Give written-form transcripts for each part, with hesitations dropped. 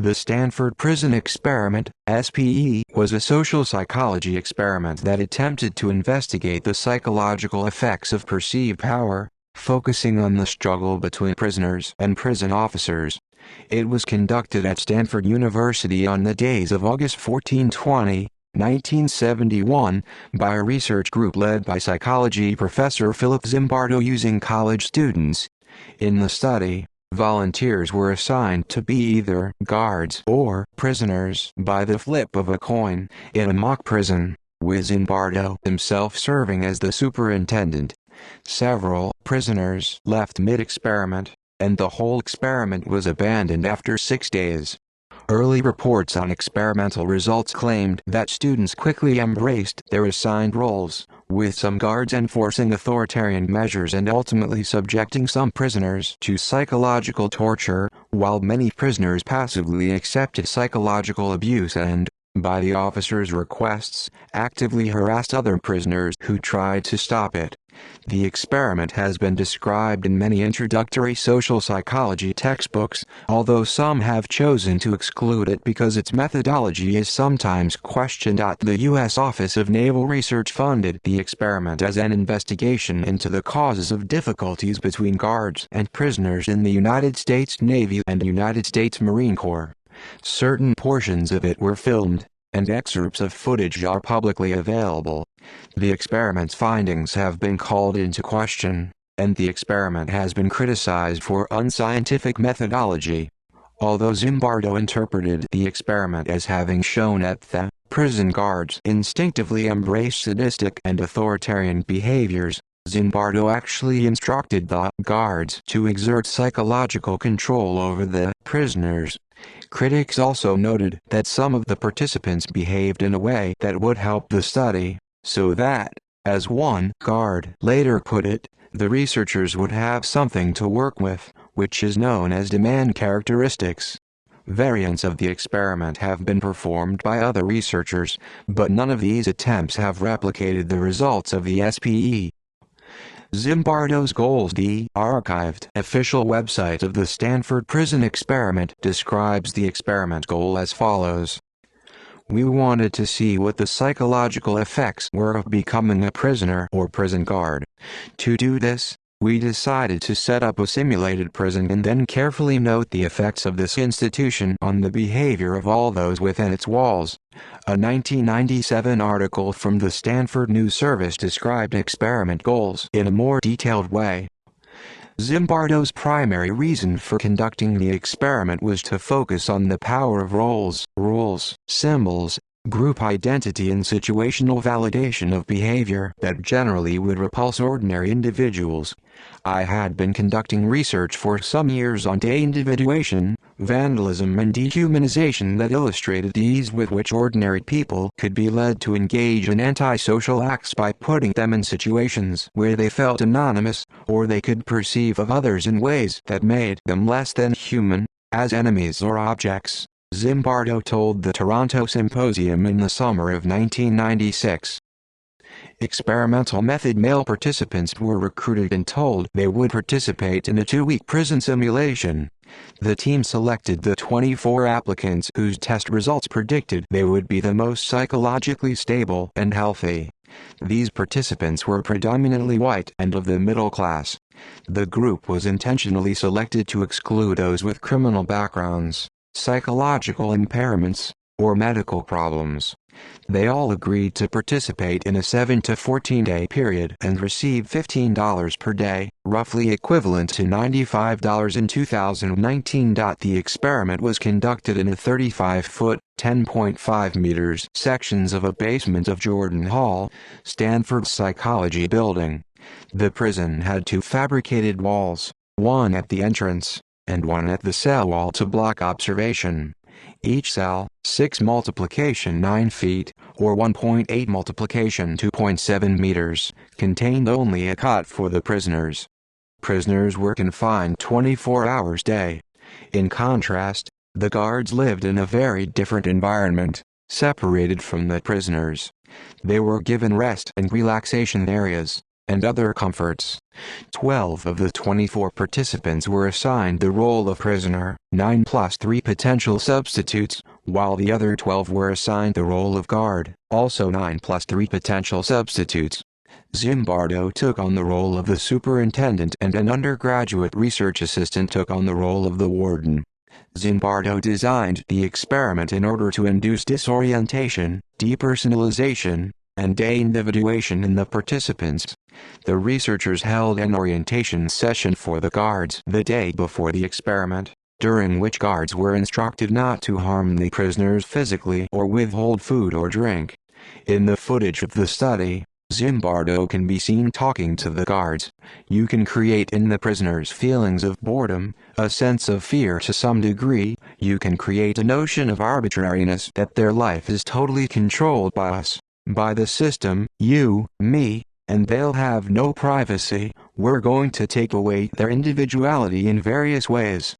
The Stanford Prison Experiment, SPE, was a social psychology experiment that attempted to investigate the psychological effects of perceived power, focusing on the struggle between prisoners and prison officers. It was conducted at Stanford University on the days of August 14-20, 1971, by a research group led by psychology professor Philip Zimbardo using college students. In the study, volunteers were assigned to be either guards or prisoners by the flip of a coin in a mock prison, with Zimbardo himself serving as the superintendent. Several prisoners left mid-experiment, and the whole experiment was abandoned after 6 days. Early reports on experimental results claimed that students quickly embraced their assigned roles, with some guards enforcing authoritarian measures and ultimately subjecting some prisoners to psychological torture, while many prisoners passively accepted psychological abuse and, by the officers' requests, actively harassed other prisoners who tried to stop it. The experiment has been described in many introductory social psychology textbooks, although some have chosen to exclude it because its methodology is sometimes questioned. The U.S. Office of Naval Research funded the experiment as an investigation into the causes of difficulties between guards and prisoners in the United States Navy and United States Marine Corps. Certain portions of it were filmed, and excerpts of footage are publicly available. The experiment's findings have been called into question, and the experiment has been criticized for unscientific methodology. Although Zimbardo interpreted the experiment as having shown that the prison guards instinctively embrace sadistic and authoritarian behaviors, Zimbardo actually instructed the guards to exert psychological control over the prisoners. Critics also noted that some of the participants behaved in a way that would help the study, so that, as one guard later put it, the researchers would have something to work with, which is known as demand characteristics. Variants of the experiment have been performed by other researchers, but none of these attempts have replicated the results of the SPE. Zimbardo's goals. The archived official website of the Stanford Prison Experiment describes the experiment goal as follows. We wanted to see what the psychological effects were of becoming a prisoner or prison guard. To do this, we decided to set up a simulated prison and then carefully note the effects of this institution on the behavior of all those within its walls. A 1997 article from the Stanford News Service described experiment goals in a more detailed way. Zimbardo's primary reason for conducting the experiment was to focus on the power of roles, rules, symbols, group identity and situational validation of behavior that generally would repulse ordinary individuals. I had been conducting research for some years on de-individuation, vandalism and dehumanization that illustrated the ease with which ordinary people could be led to engage in antisocial acts by putting them in situations where they felt anonymous, or they could perceive of others in ways that made them less than human, as enemies or objects. Zimbardo told the Toronto Symposium in the summer of 1996. Experimental method. Male participants were recruited and told they would participate in a 2-week prison simulation. The team selected the 24 applicants whose test results predicted they would be the most psychologically stable and healthy. These participants were predominantly white and of the middle class. The group was intentionally selected to exclude those with criminal backgrounds, psychological impairments, or medical problems. They all agreed to participate in a 7 to 14-day period and receive $15 per day, roughly equivalent to $95 in 2019. The experiment was conducted in a 35-foot, 10.5 meters sections of a basement of Jordan Hall, Stanford's psychology building. The prison had 2 fabricated walls, one at the entrance, and one at the cell wall to block observation. Each cell, 6 multiplication 9 feet, or 1.8 multiplication 2.7 meters, contained only a cot for the prisoners. Prisoners were confined 24 hours a day. In contrast, the guards lived in a very different environment, separated from the prisoners. They were given rest and relaxation areas, and other comforts. 12 of the 24 participants were assigned the role of prisoner, 9 plus 3 potential substitutes, while the other 12 were assigned the role of guard, also 9 plus 3 potential substitutes. Zimbardo took on the role of the superintendent and an undergraduate research assistant took on the role of the warden. Zimbardo designed the experiment in order to induce disorientation, depersonalization, and de-individuation in the participants. The researchers held an orientation session for the guards the day before the experiment, during which guards were instructed not to harm the prisoners physically or withhold food or drink. In the footage of the study, Zimbardo can be seen talking to the guards. You can create in the prisoners feelings of boredom, a sense of fear to some degree. You can create a notion of arbitrariness that their life is totally controlled by us, by the system, you, me, and they'll have no privacy. We're going to take away their individuality in various ways.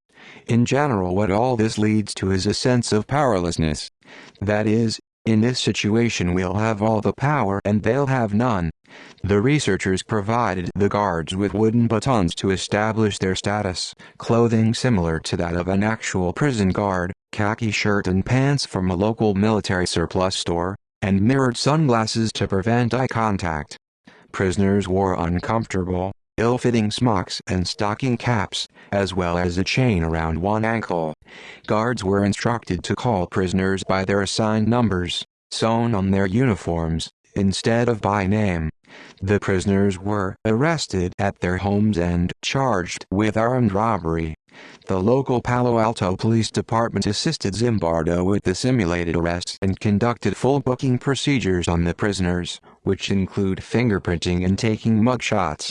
In general, what all this leads to is a sense of powerlessness. That is, in this situation we'll have all the power and they'll have none. The researchers provided the guards with wooden batons to establish their status, clothing similar to that of an actual prison guard, khaki shirt and pants from a local military surplus store, and mirrored sunglasses to prevent eye contact. Prisoners wore uncomfortable, ill-fitting smocks and stocking caps, as well as a chain around one ankle. Guards were instructed to call prisoners by their assigned numbers, sewn on their uniforms, instead of by name. The prisoners were arrested at their homes and charged with armed robbery. The local Palo Alto Police Department assisted Zimbardo with the simulated arrests and conducted full booking procedures on the prisoners, which include fingerprinting and taking mugshots.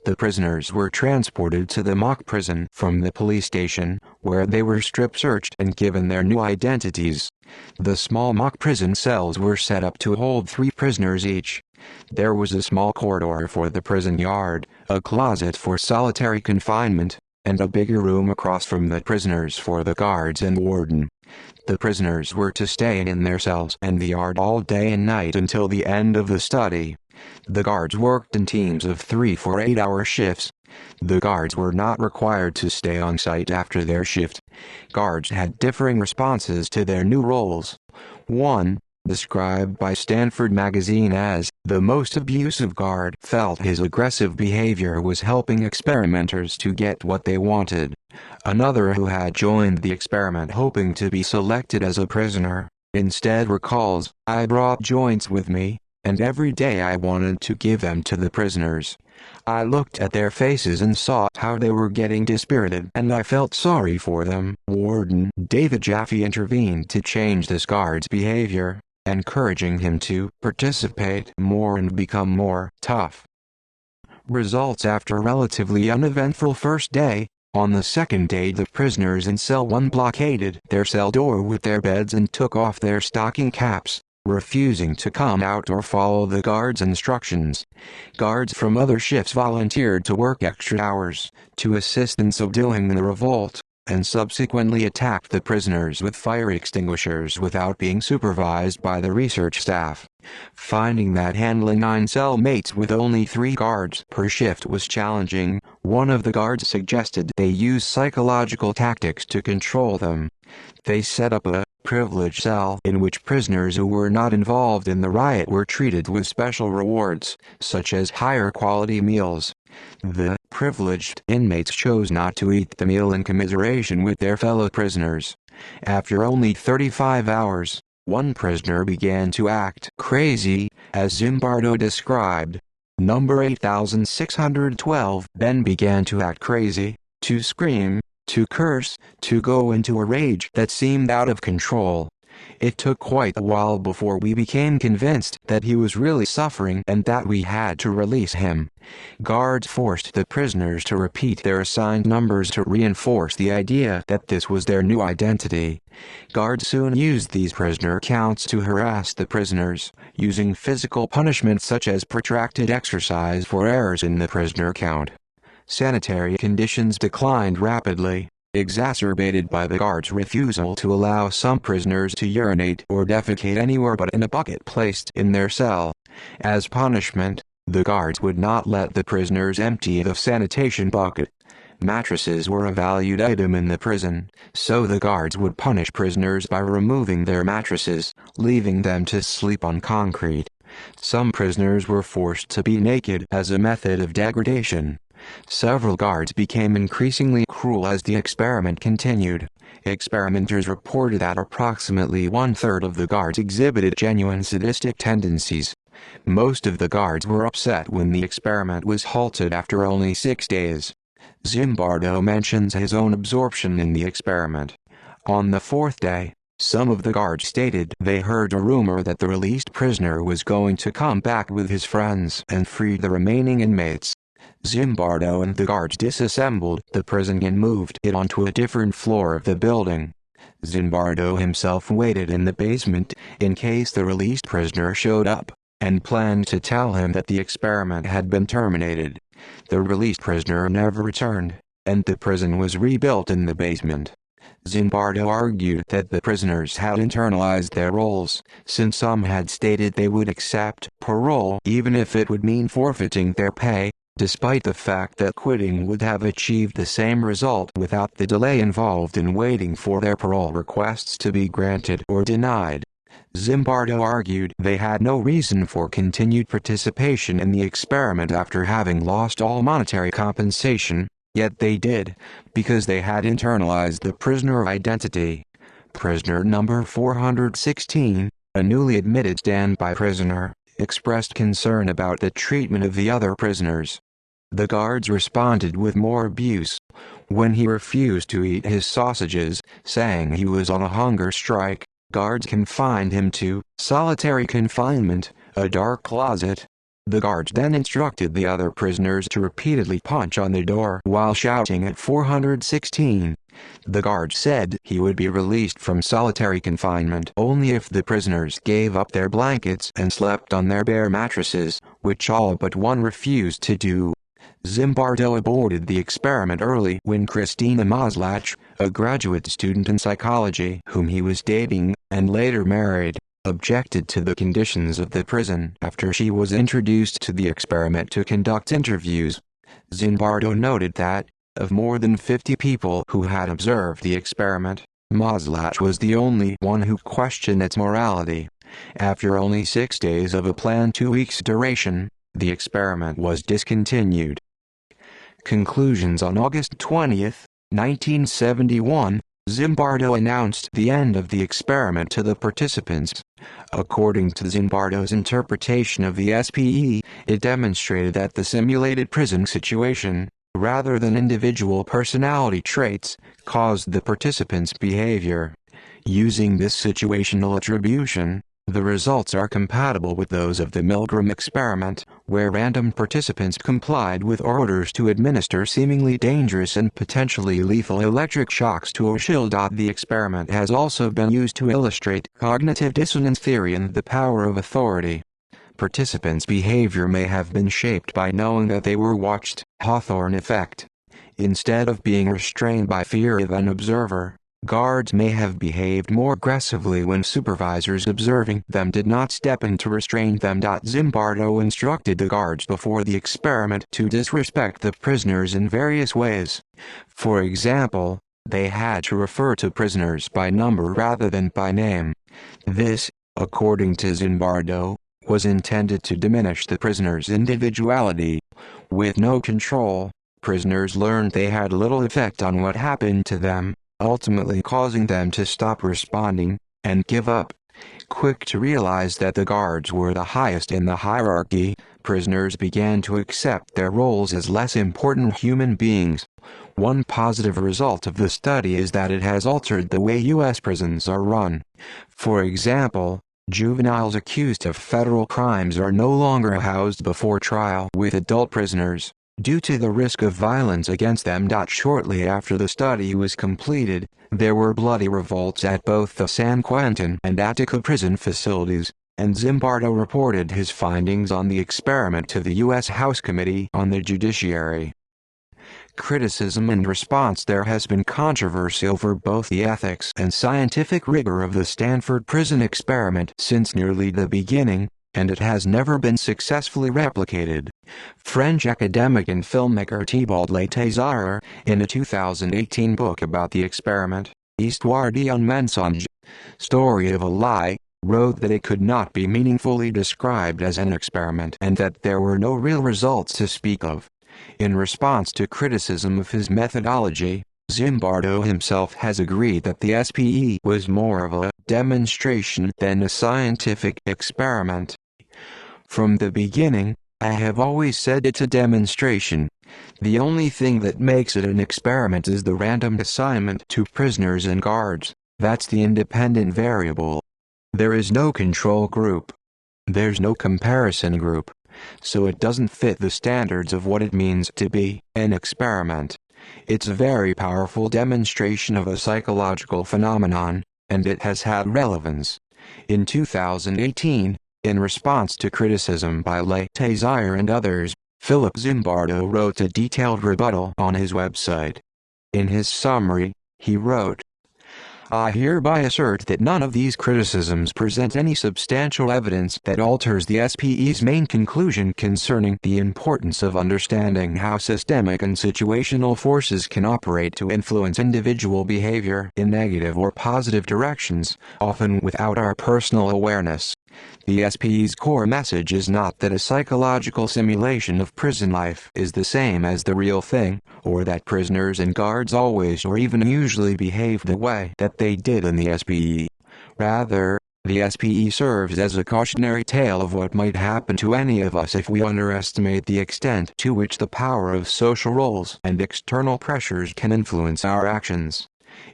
The prisoners were transported to the mock prison from the police station, where they were strip-searched and given their new identities. The small mock prison cells were set up to hold 3 prisoners each. There was a small corridor for the prison yard, a closet for solitary confinement, and a bigger room across from the prisoners for the guards and warden. The prisoners were to stay in their cells and the yard all day and night until the end of the study. The guards worked in teams of 3 for 8-hour shifts. The guards were not required to stay on site after their shift. Guards had differing responses to their new roles. 1, described by Stanford magazine as the most abusive guard, felt his aggressive behavior was helping experimenters to get what they wanted. Another, who had joined the experiment hoping to be selected as a prisoner, instead recalls, "I brought joints with me, and every day I wanted to give them to the prisoners. I looked at their faces and saw how they were getting dispirited and I felt sorry for them." Warden David Jaffe intervened to change this guard's behavior, encouraging him to participate more and become more tough. Results after a relatively uneventful first day. On the second day, the prisoners in cell 1 blockaded their cell door with their beds and took off their stocking caps, refusing to come out or follow the guards' instructions. Guards from other shifts volunteered to work extra hours to assist in subduing the revolt, and subsequently attacked the prisoners with fire extinguishers without being supervised by the research staff. Finding that handling 9 cellmates with only 3 guards per shift was challenging, one of the guards suggested they use psychological tactics to control them. They set up a privileged cell in which prisoners who were not involved in the riot were treated with special rewards, such as higher quality meals. The privileged inmates chose not to eat the meal in commiseration with their fellow prisoners. After only 35 hours, one prisoner began to act crazy, as Zimbardo described. Number 8612 then began to act crazy, to scream, to curse, to go into a rage that seemed out of control. It took quite a while before we became convinced that he was really suffering and that we had to release him. Guards forced the prisoners to repeat their assigned numbers to reinforce the idea that this was their new identity. Guards soon used these prisoner counts to harass the prisoners, using physical punishment such as protracted exercise for errors in the prisoner count. Sanitary conditions declined rapidly, exacerbated by the guards' refusal to allow some prisoners to urinate or defecate anywhere but in a bucket placed in their cell. As punishment, The guards would not let the prisoners empty the sanitation bucket. Mattresses were a valued item in the prison, so the guards would punish prisoners by removing their mattresses, leaving them to sleep on concrete. Some prisoners were forced to be naked as a method of degradation. Several guards became increasingly cruel as the experiment continued. Experimenters reported that approximately one-third of the guards exhibited genuine sadistic tendencies. Most of the guards were upset when the experiment was halted after only 6 days. Zimbardo mentions his own absorption in the experiment. On the 4th day, some of the guards stated they heard a rumor that the released prisoner was going to come back with his friends and free the remaining inmates. Zimbardo and the guards disassembled the prison and moved it onto a different floor of the building. Zimbardo himself waited in the basement in case the released prisoner showed up, and planned to tell him that the experiment had been terminated. The released prisoner never returned, and the prison was rebuilt in the basement. Zimbardo argued that the prisoners had internalized their roles, since some had stated they would accept parole even if it would mean forfeiting their pay, despite the fact that quitting would have achieved the same result without the delay involved in waiting for their parole requests to be granted or denied. Zimbardo argued they had no reason for continued participation in the experiment after having lost all monetary compensation, yet they did, because they had internalized the prisoner identity. Prisoner number 416, a newly admitted standby prisoner, expressed concern about the treatment of the other prisoners. The guards responded with more abuse. When he refused to eat his sausages, saying he was on a hunger strike, guards confined him to solitary confinement, a dark closet. The guards then instructed the other prisoners to repeatedly punch on the door while shouting at 416. The guards said he would be released from solitary confinement only if the prisoners gave up their blankets and slept on their bare mattresses, which all but one refused to do. Zimbardo aborted the experiment early when Christina Maslach, a graduate student in psychology whom he was dating and later married, objected to the conditions of the prison after she was introduced to the experiment to conduct interviews. Zimbardo noted that, of more than 50 people who had observed the experiment, Maslach was the only one who questioned its morality. After only 6 days of a planned 2 weeks duration, the experiment was discontinued. Conclusions. On August 20, 1971, Zimbardo announced the end of the experiment to the participants. According to Zimbardo's interpretation of the SPE, it demonstrated that the simulated prison situation, rather than individual personality traits, caused the participants' behavior. Using this situational attribution, the results are compatible with those of the Milgram experiment, where random participants complied with orders to administer seemingly dangerous and potentially lethal electric shocks to a shield. The experiment has also been used to illustrate cognitive dissonance theory and the power of authority. Participants' behavior may have been shaped by knowing that they were watched, Hawthorne effect. Instead of being restrained by fear of an observer, guards may have behaved more aggressively when supervisors observing them did not step in to restrain them. Zimbardo instructed the guards before the experiment to disrespect the prisoners in various ways. For example, they had to refer to prisoners by number rather than by name. This, according to Zimbardo, was intended to diminish the prisoners' individuality. With no control, prisoners learned they had little effect on what happened to them, ultimately causing them to stop responding and give up. Quick to realize that the guards were the highest in the hierarchy, prisoners began to accept their roles as less important human beings. One positive result of the study is that it has altered the way U.S. prisons are run. For example, juveniles accused of federal crimes are no longer housed before trial with adult prisoners, due to the risk of violence against them. Shortly after the study was completed, there were bloody revolts at both the San Quentin and Attica prison facilities, and Zimbardo reported his findings on the experiment to the U.S. House Committee on the Judiciary. Criticism and response. There has been controversy over both the ethics and scientific rigor of the Stanford prison experiment since nearly the beginning. and it has never been successfully replicated. French academic and filmmaker Thibault Letézard, in a 2018 book about the experiment, Histoire d'un mensonge, Story of a Lie, wrote that it could not be meaningfully described as an experiment and that there were no real results to speak of. In response to criticism of his methodology, Zimbardo himself has agreed that the SPE was more of a demonstration than a scientific experiment. From the beginning, I have always said it's a demonstration. The only thing that makes it an experiment is the random assignment to prisoners and guards. That's the independent variable. There is no control group. There's no comparison group. So it doesn't fit the standards of what it means to be an experiment. It's a very powerful demonstration of a psychological phenomenon, and it has had relevance. In 2018, in response to criticism by Letézard and others, Philip Zimbardo wrote a detailed rebuttal on his website. In his summary, he wrote, "I hereby assert that none of these criticisms present any substantial evidence that alters the SPE's main conclusion concerning the importance of understanding how systemic and situational forces can operate to influence individual behavior in negative or positive directions, often without our personal awareness. The SPE's core message is not that a psychological simulation of prison life is the same as the real thing, or that prisoners and guards always or even usually behave the way that they did in the SPE. Rather, the SPE serves as a cautionary tale of what might happen to any of us if we underestimate the extent to which the power of social roles and external pressures can influence our actions."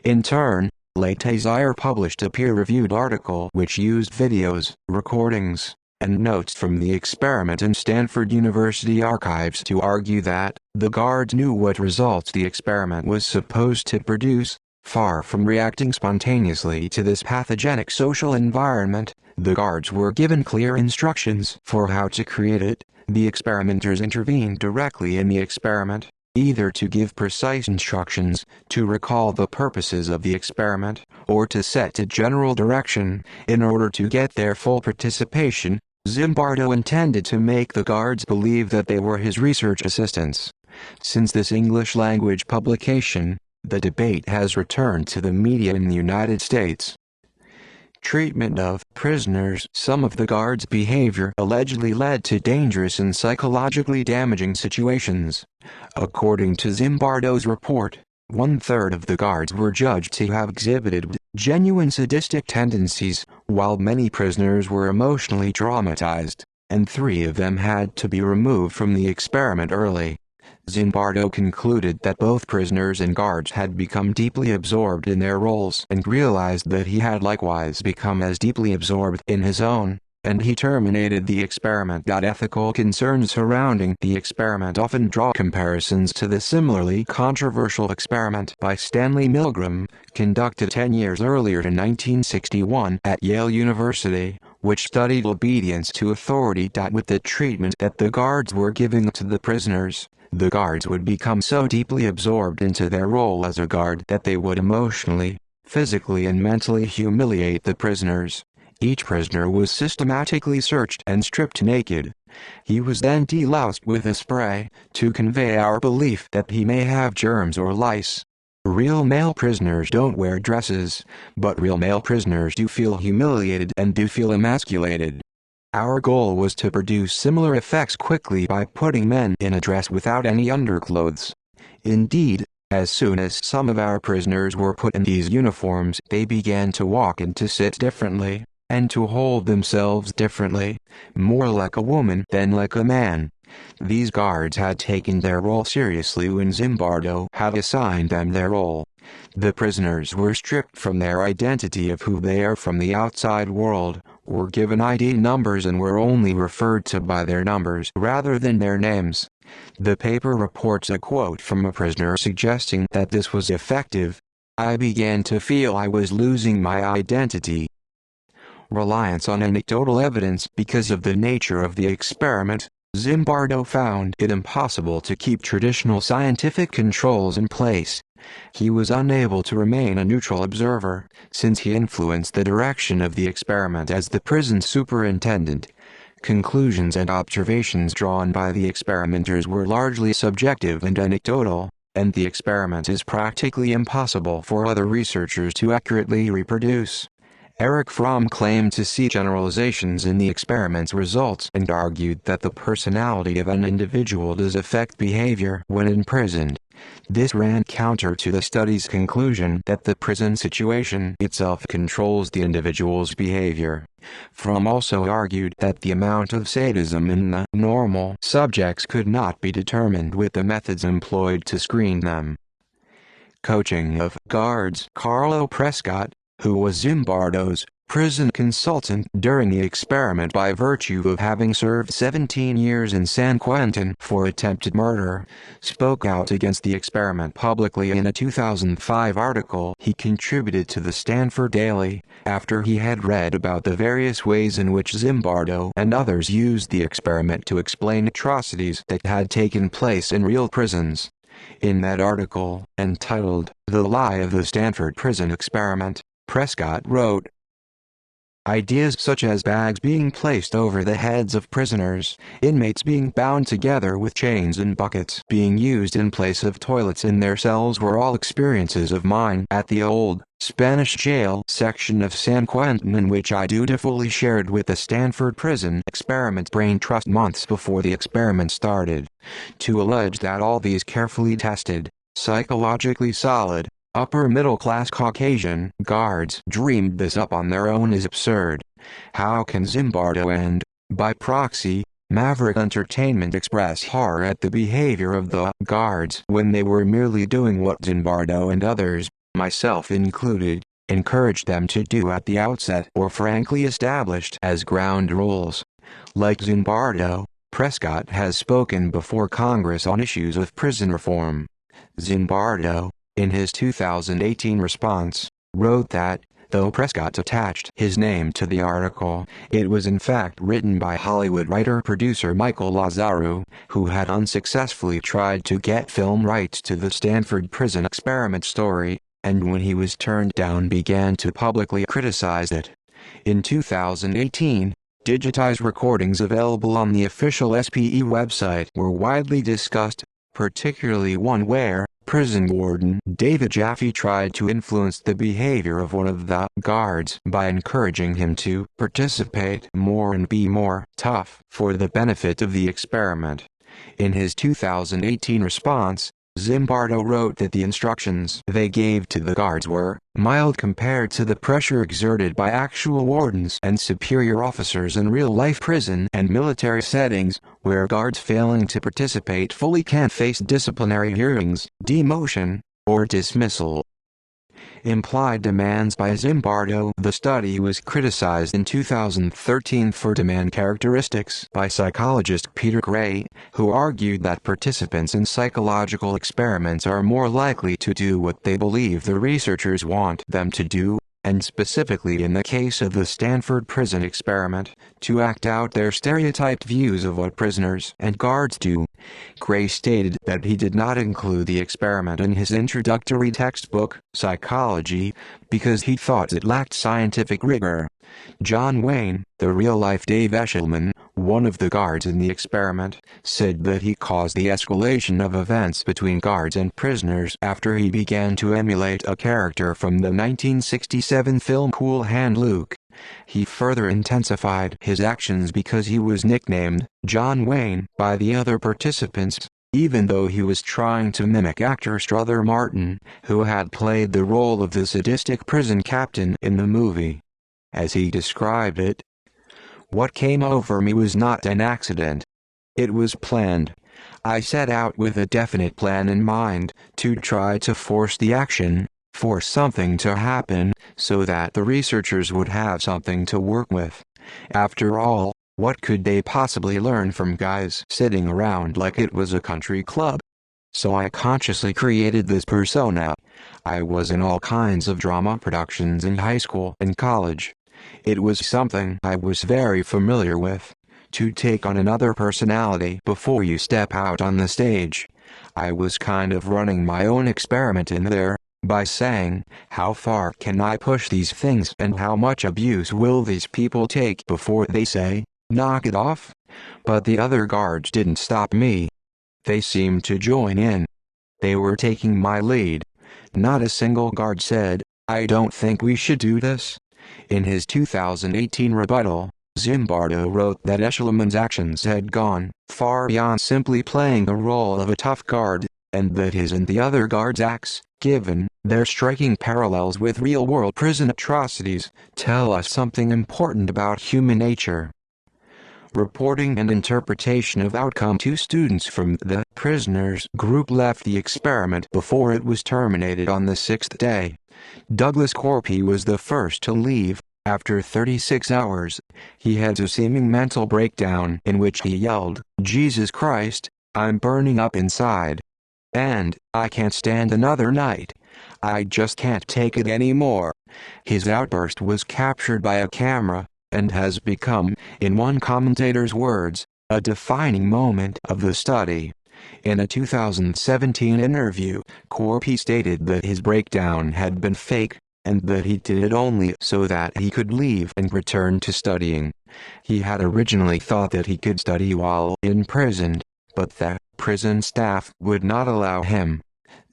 In turn, Letézard published a peer-reviewed article which used videos, recordings, and notes from the experiment in Stanford University archives to argue that the guards knew what results the experiment was supposed to produce. Far from reacting spontaneously to this pathogenic social environment, the guards were given clear instructions for how to create it. The experimenters intervened directly in the experiment, either to give precise instructions, to recall the purposes of the experiment, or to set a general direction. In order to get their full participation, Zimbardo intended to make the guards believe that they were his research assistants. Since this English-language publication, the debate has returned to the media in the United States. Treatment of prisoners. Some of the guards' behavior allegedly led to dangerous and psychologically damaging situations. According to Zimbardo's report, 1/3 of the guards were judged to have exhibited genuine sadistic tendencies, while many prisoners were emotionally traumatized, and 3 of them had to be removed from the experiment early. Zimbardo concluded that both prisoners and guards had become deeply absorbed in their roles and realized that he had likewise become as deeply absorbed in his own, and he terminated the experiment. Ethical concerns surrounding the experiment often draw comparisons to the similarly controversial experiment by Stanley Milgram, conducted 10 years earlier in 1961 at Yale University, which studied obedience to authority. With the treatment that the guards were giving to the prisoners, the guards would become so deeply absorbed into their role as a guard that they would emotionally, physically and mentally humiliate the prisoners. Each prisoner was systematically searched and stripped naked. He was then deloused with a spray, to convey our belief that he may have germs or lice. Real male prisoners don't wear dresses, but real male prisoners do feel humiliated and do feel emasculated. Our goal was to produce similar effects quickly by putting men in a dress without any underclothes. Indeed, as soon as some of our prisoners were put in these uniforms, they began to walk and to sit differently, and to hold themselves differently, more like a woman than like a man. These guards had taken their role seriously when Zimbardo had assigned them their role. The prisoners were stripped from their identity of who they are from the outside world, were given ID numbers and were only referred to by their numbers rather than their names. The paper reports a quote from a prisoner suggesting that this was effective. "I began to feel I was losing my identity." Reliance on anecdotal evidence. Because of the nature of the experiment, Zimbardo found it impossible to keep traditional scientific controls in place. He was unable to remain a neutral observer, since he influenced the direction of the experiment as the prison superintendent. Conclusions and observations drawn by the experimenters were largely subjective and anecdotal, and the experiment is practically impossible for other researchers to accurately reproduce. Erich Fromm claimed to see generalizations in the experiment's results and argued that the personality of an individual does affect behavior when imprisoned. This ran counter to the study's conclusion that the prison situation itself controls the individual's behavior. Fromm also argued that the amount of sadism in the normal subjects could not be determined with the methods employed to screen them. Coaching of guards. Carlo Prescott, who was Zimbardo's prison consultant during the experiment by virtue of having served 17 years in San Quentin for attempted murder, spoke out against the experiment publicly in a 2005 article he contributed to the Stanford Daily, after he had read about the various ways in which Zimbardo and others used the experiment to explain atrocities that had taken place in real prisons. In that article, entitled "The Lie of the Stanford Prison Experiment," Prescott wrote, "Ideas such as bags being placed over the heads of prisoners, inmates being bound together with chains and buckets being used in place of toilets in their cells were all experiences of mine at the old Spanish jail section of San Quentin, in which I dutifully shared with the Stanford Prison Experiment Brain Trust months before the experiment started. To allege that all these carefully tested, psychologically solid, upper-middle-class Caucasian guards dreamed this up on their own is absurd. How can Zimbardo and, by proxy, Maverick Entertainment express horror at the behavior of the guards when they were merely doing what Zimbardo and others, myself included, encouraged them to do at the outset or frankly established as ground rules? Like Zimbardo, Prescott has spoken before Congress on issues of prison reform. Zimbardo, in his 2018 response, wrote that, though Prescott attached his name to the article, it was in fact written by Hollywood writer-producer Michael Lazzaru, who had unsuccessfully tried to get film rights to the Stanford Prison Experiment story, and when he was turned down began to publicly criticize it. In 2018, digitized recordings available on the official SPE website were widely discussed, particularly one where prison warden David Jaffe tried to influence the behavior of one of the guards by encouraging him to participate more and be more tough for the benefit of the experiment. In his 2018 response, Zimbardo wrote that the instructions they gave to the guards were mild compared to the pressure exerted by actual wardens and superior officers in real-life prison and military settings, where guards failing to participate fully can face disciplinary hearings, demotion, or dismissal. Implied demands by Zimbardo. The study was criticized in 2013 for demand characteristics by psychologist Peter Gray, who argued that participants in psychological experiments are more likely to do what they believe the researchers want them to do, and specifically in the case of the Stanford Prison Experiment, to act out their stereotyped views of what prisoners and guards do. Gray stated that he did not include the experiment in his introductory textbook, Psychology, because he thought it lacked scientific rigor. John Wayne, the real-life Dave Eshelman, one of the guards in the experiment, said that he caused the escalation of events between guards and prisoners after he began to emulate a character from the 1967 film Cool Hand Luke. He further intensified his actions because he was nicknamed John Wayne by the other participants, even though he was trying to mimic actor Strother Martin, who had played the role of the sadistic prison captain in the movie. As he described it, "What came over me was not an accident. It was planned. I set out with a definite plan in mind, to try to force the action, force something to happen, so that the researchers would have something to work with. After all, what could they possibly learn from guys sitting around like it was a country club? So I consciously created this persona. I was in all kinds of drama productions in high school and college. It was something I was very familiar with, to take on another personality before you step out on the stage. I was kind of running my own experiment in there, by saying, how far can I push these things and how much abuse will these people take before they say, "Knock it off." But the other guards didn't stop me. They seemed to join in. They were taking my lead. Not a single guard said, "I don't think we should do this." In his 2018 rebuttal, Zimbardo wrote that Eshleman's actions had gone far beyond simply playing the role of a tough guard, and that his and the other guards' acts, given their striking parallels with real-world prison atrocities, tell us something important about human nature. Reporting and interpretation of outcome. Two students from the prisoners group left the experiment before it was terminated on the sixth day. Douglas Corpy was the first to leave. After 36 hours, he had a seeming mental breakdown in which he yelled, "Jesus Christ, I'm burning up inside. And I can't stand another night. I just can't take it anymore." His outburst was captured by a camera, and has become, in one commentator's words, a defining moment of the study. In a 2017 interview, Corpy stated that his breakdown had been fake, and that he did it only so that he could leave and return to studying. He had originally thought that he could study while imprisoned, but the prison staff would not allow him.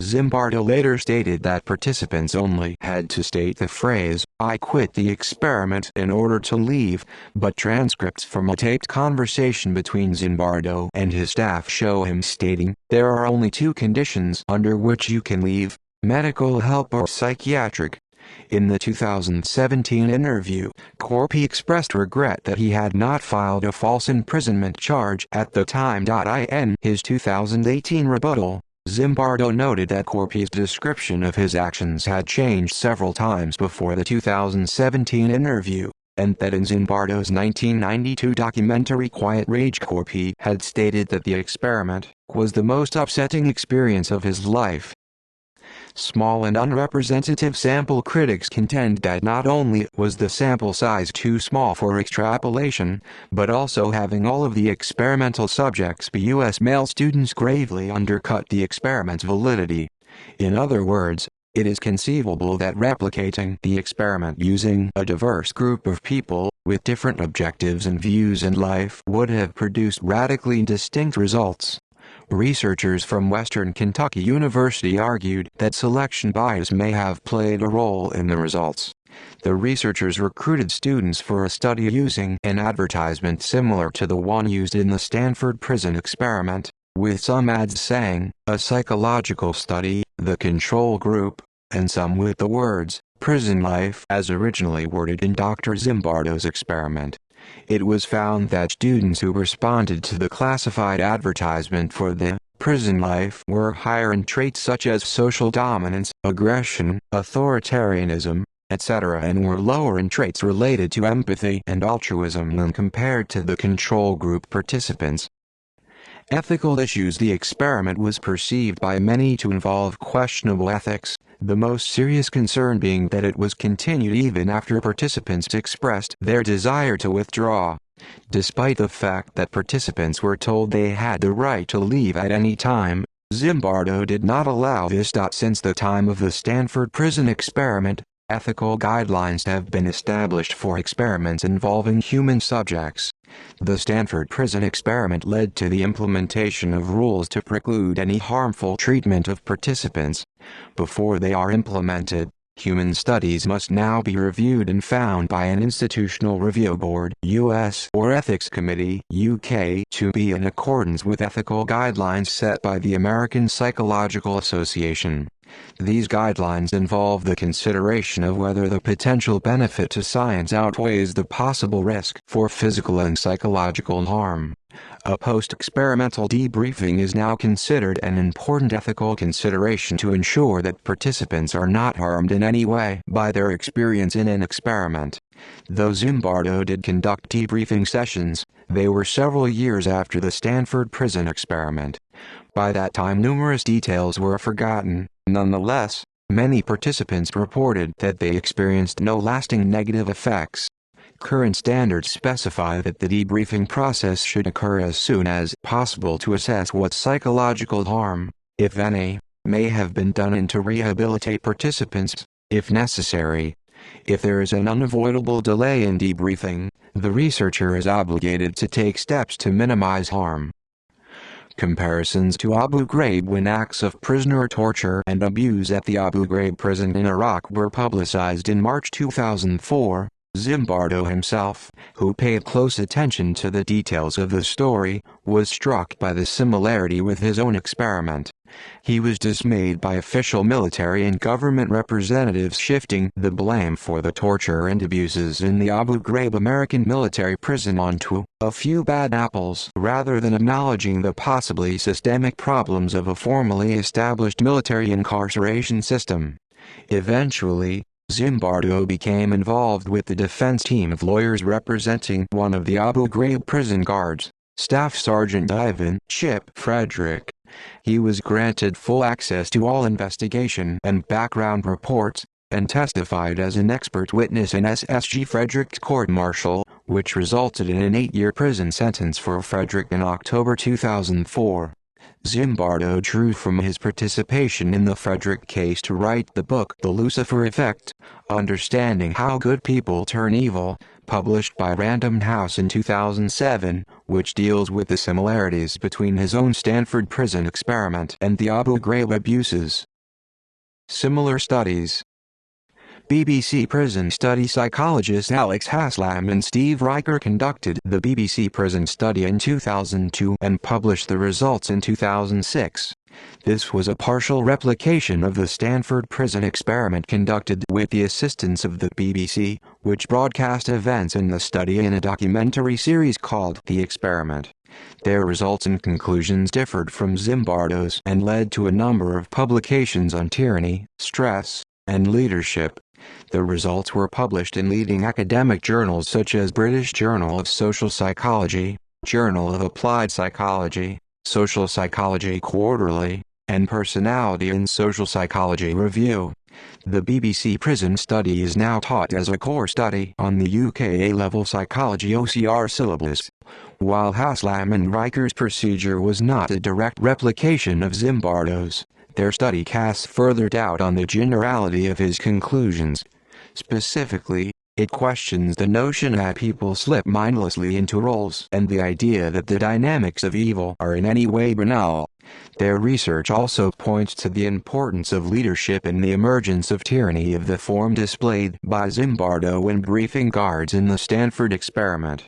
Zimbardo later stated that participants only had to state the phrase, "I quit the experiment," in order to leave, but transcripts from a taped conversation between Zimbardo and his staff show him stating, "There are only two conditions under which you can leave: medical help or psychiatric." In the 2017 interview, Corpy expressed regret that he had not filed a false imprisonment charge at the time. In his 2018 rebuttal, Zimbardo noted that Corpy's description of his actions had changed several times before the 2017 interview, and that in Zimbardo's 1992 documentary Quiet Rage, Corpy had stated that the experiment was the most upsetting experience of his life. Small and unrepresentative sample. Critics contend that not only was the sample size too small for extrapolation, but also having all of the experimental subjects be U.S. male students gravely undercut the experiment's validity. In other words, it is conceivable that replicating the experiment using a diverse group of people with different objectives and views in life would have produced radically distinct results. Researchers from Western Kentucky University argued that selection bias may have played a role in the results. The researchers recruited students for a study using an advertisement similar to the one used in the Stanford prison experiment, with some ads saying, "A psychological study, the control group," and some with the words, "prison life," as originally worded in Dr. Zimbardo's experiment. It was found that students who responded to the classified advertisement for the prison life were higher in traits such as social dominance, aggression, authoritarianism, etc., and were lower in traits related to empathy and altruism when compared to the control group participants. Ethical issues. The experiment was perceived by many to involve questionable ethics, the most serious concern being that it was continued even after participants expressed their desire to withdraw. Despite the fact that participants were told they had the right to leave at any time, Zimbardo did not allow this. Since the time of the Stanford prison experiment, ethical guidelines have been established for experiments involving human subjects. The Stanford prison experiment led to the implementation of rules to preclude any harmful treatment of participants. Before they are implemented, human studies must now be reviewed and found by an institutional review board (US) or ethics committee (UK) to be in accordance with ethical guidelines set by the American Psychological Association. These guidelines involve the consideration of whether the potential benefit to science outweighs the possible risk for physical and psychological harm. A post-experimental debriefing is now considered an important ethical consideration to ensure that participants are not harmed in any way by their experience in an experiment. Though Zimbardo did conduct debriefing sessions, they were several years after the Stanford prison experiment. By that time, numerous details were forgotten. Nonetheless, many participants reported that they experienced no lasting negative effects. Current standards specify that the debriefing process should occur as soon as possible to assess what psychological harm, if any, may have been done and to rehabilitate participants, if necessary. If there is an unavoidable delay in debriefing, the researcher is obligated to take steps to minimize harm. Comparisons to Abu Ghraib when acts of prisoner torture and abuse at the Abu Ghraib prison in Iraq were publicized in March 2004. Zimbardo himself, who paid close attention to the details of the story, was struck by the similarity with his own experiment. He was dismayed by official military and government representatives shifting the blame for the torture and abuses in the Abu Ghraib American military prison onto a few bad apples rather than acknowledging the possibly systemic problems of a formally established military incarceration system. Eventually, Zimbardo became involved with the defense team of lawyers representing one of the Abu Ghraib prison guards, Staff Sergeant Ivan "Chip" Frederick. He was granted full access to all investigation and background reports, and testified as an expert witness in SSG Frederick's court-martial, which resulted in an 8-year prison sentence for Frederick in October 2004. Zimbardo drew from his participation in the Frederick case to write the book The Lucifer Effect: Understanding How Good People Turn Evil, published by Random House in 2007, which deals with the similarities between his own Stanford prison experiment and the Abu Ghraib abuses. Similar studies. BBC prison study psychologists Alex Haslam and Steve Riker conducted the BBC prison study in 2002 and published the results in 2006. This was a partial replication of the Stanford prison experiment conducted with the assistance of the BBC, which broadcast events in the study in a documentary series called The Experiment. Their results and conclusions differed from Zimbardo's and led to a number of publications on tyranny, stress, and leadership. The results were published in leading academic journals such as British Journal of Social Psychology, Journal of Applied Psychology, Social Psychology Quarterly, and Personality and Social Psychology Review. The BBC prison study is now taught as a core study on the UK A-level psychology OCR syllabus. While Haslam and Riker's procedure was not a direct replication of Zimbardo's, their study casts further doubt on the generality of his conclusions. Specifically, it questions the notion that people slip mindlessly into roles and the idea that the dynamics of evil are in any way banal. Their research also points to the importance of leadership and the emergence of tyranny of the form displayed by Zimbardo when briefing guards in the Stanford experiment.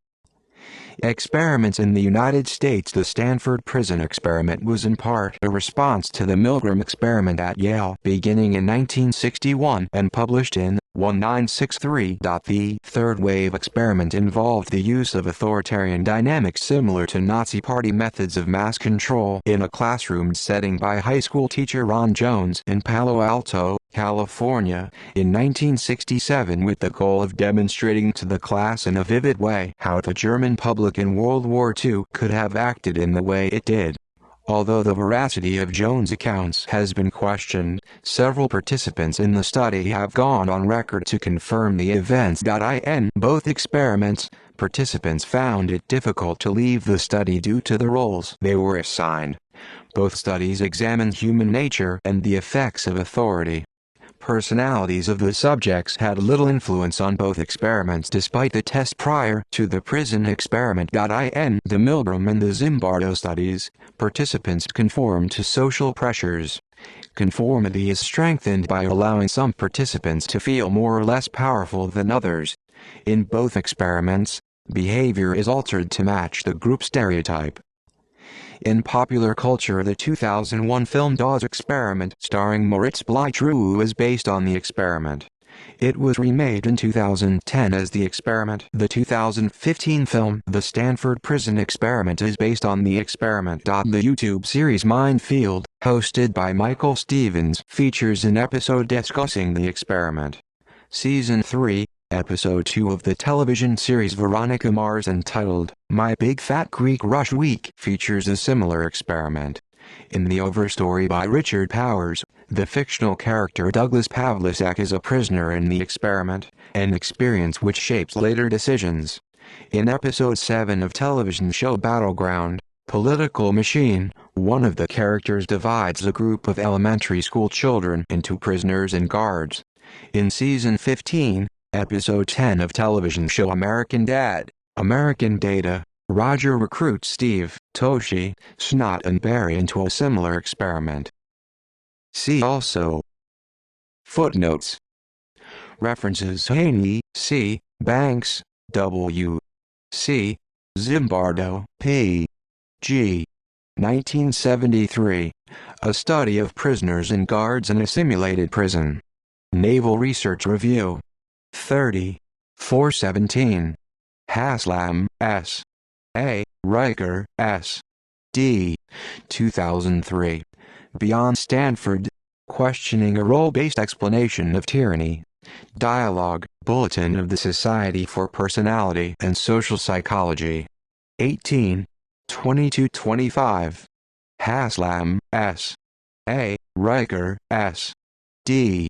Experiments in the United States. The Stanford prison experiment was in part a response to the Milgram experiment at Yale beginning in 1961 and published in 1963. The third wave experiment involved the use of authoritarian dynamics similar to Nazi Party methods of mass control in a classroom setting by high school teacher Ron Jones in Palo Alto, California, in 1967, with the goal of demonstrating to the class in a vivid way how the German public in World War II could have acted in the way it did. Although the veracity of Jones' accounts has been questioned, several participants in the study have gone on record to confirm the events. In both experiments, participants found it difficult to leave the study due to the roles they were assigned. Both studies examined human nature and the effects of authority. Personalities of the subjects had little influence on both experiments despite the test prior to the prison experiment. In the Milgram and the Zimbardo studies, participants conformed to social pressures. Conformity is strengthened by allowing some participants to feel more or less powerful than others. In both experiments, behavior is altered to match the group stereotype. In popular culture, the 2001 film Dawes Experiment starring Moritz Bleibtreu is based on the experiment. It was remade in 2010 as The Experiment. The 2015 film The Stanford Prison Experiment is based on the experiment. The YouTube series Minefield, hosted by Michael Stevens, features an episode discussing the experiment. Season 3, Episode 2 of the television series Veronica Mars, entitled My Big Fat Greek Rush Week, features a similar experiment. In the overstory by Richard Powers, the fictional character Douglas Pavlicek is a prisoner in the experiment, an experience which shapes later decisions. In Episode 7 of television show Battleground, Political Machine, one of the characters divides a group of elementary school children into prisoners and guards. In Season 15, Episode 10 of television show American Dad, American Data, Roger recruits Steve, Toshi, Snot and Barry into a similar experiment. See also Footnotes. References: Haney, C., Banks, W. C., Zimbardo, P. G. 1973. A Study of Prisoners and Guards in a Simulated Prison. Naval Research Review. 30. 417. Haslam, S. A. Riker, S. D. 2003. Beyond Stanford. Questioning a Role-Based Explanation of Tyranny. Dialogue, Bulletin of the Society for Personality and Social Psychology. 18. 2225. Haslam, S. A. Riker, S. D.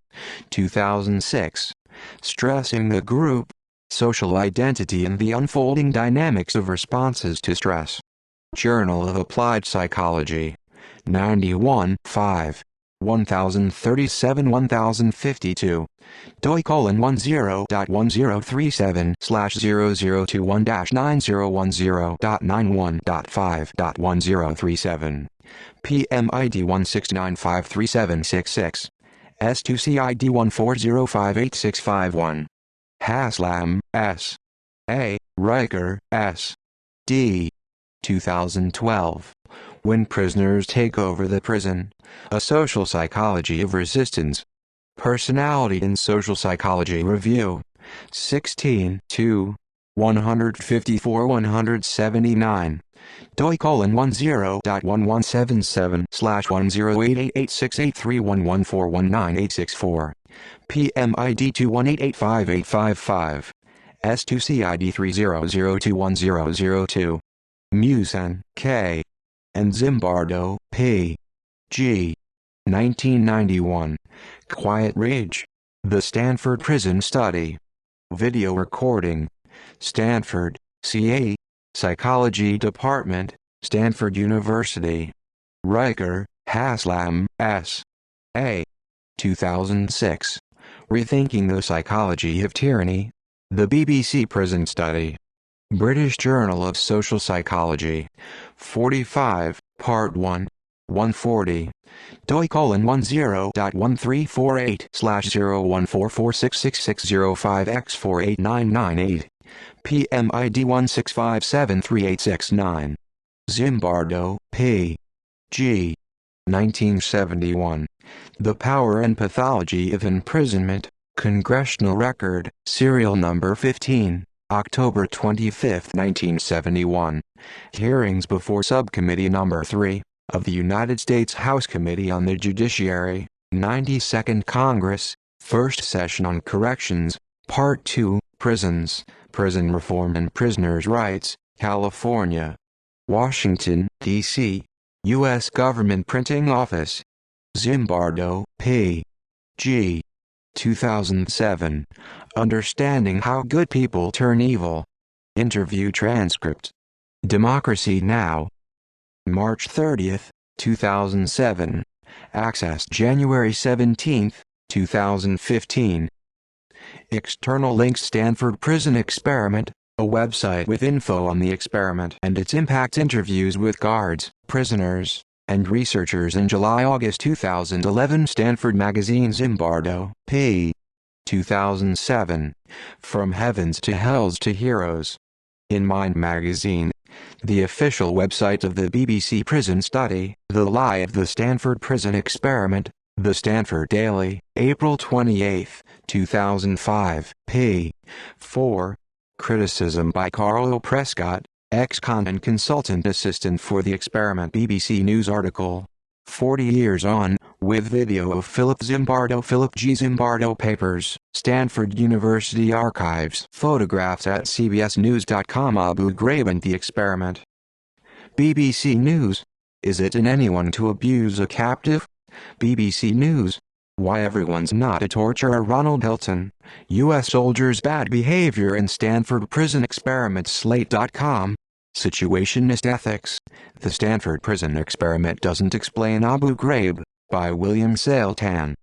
2006. Stressing the Group, Social Identity and the Unfolding Dynamics of Responses to Stress. Journal of Applied Psychology. 91, 5. 1037-1052. doi:1037/0021-9010.91.5.1037. PMID 169537666. S2CID 140586551. Haslam, S. A. Riker, S. D. 2012. When Prisoners Take Over the Prison. A Social Psychology of Resistance. Personality and Social Psychology Review. 16 2. 154-179. doi:10.1177/1088868311419864. PMID 218858555. S2CID 300210002. Musen, K. and Zimbardo, P. G. 1991. Quiet Rage. The Stanford Prison Study. Video recording. Stanford, CA. Psychology Department, Stanford University. Riker, Haslam, S. A. 2006. Rethinking the Psychology of Tyranny. The BBC Prison Study. British Journal of Social Psychology. 45, Part 1. 140. doi:13.1348/014466605x48998. PMID 165738669. Zimbardo, P. G. 1971. The Power and Pathology of Imprisonment. Congressional Record, Serial Number 15, October 25, 1971. Hearings before Subcommittee Number 3 of the United States House Committee on the Judiciary, 92nd Congress, First Session on Corrections, Part 2, Prisons, Prison Reform and Prisoners' Rights, California. Washington, D.C., U.S. Government Printing Office. Zimbardo, P. G. 2007. Understanding How Good People Turn Evil. Interview transcript. Democracy Now! March 30, 2007. Accessed January 17, 2015. External links: Stanford Prison Experiment, a website with info on the experiment and its impact. Interviews with guards, prisoners, and researchers in July-August 2011. Stanford Magazine. Zimbardo, P. 2007. From Heavens to Hells to Heroes. In Mind Magazine. The official website of the BBC Prison Study. The Lie of the Stanford Prison Experiment. The Stanford Daily, April 28, 2005. p. 4. Criticism by Carlo Prescott, ex-con and consultant assistant for the experiment. BBC News article. 40 years on, with video of Philip Zimbardo. Philip G. Zimbardo Papers, Stanford University Archives. Photographs at cbsnews.com. Abu Ghraib and the Experiment. BBC News. Is it in anyone to abuse a captive? BBC News. Why everyone's not a torturer. Ronald Hilton. U.S. soldiers' bad behavior in Stanford Prison Experiment. Slate.com. Situationist ethics. The Stanford Prison Experiment doesn't explain Abu Ghraib, by William Sale Tan.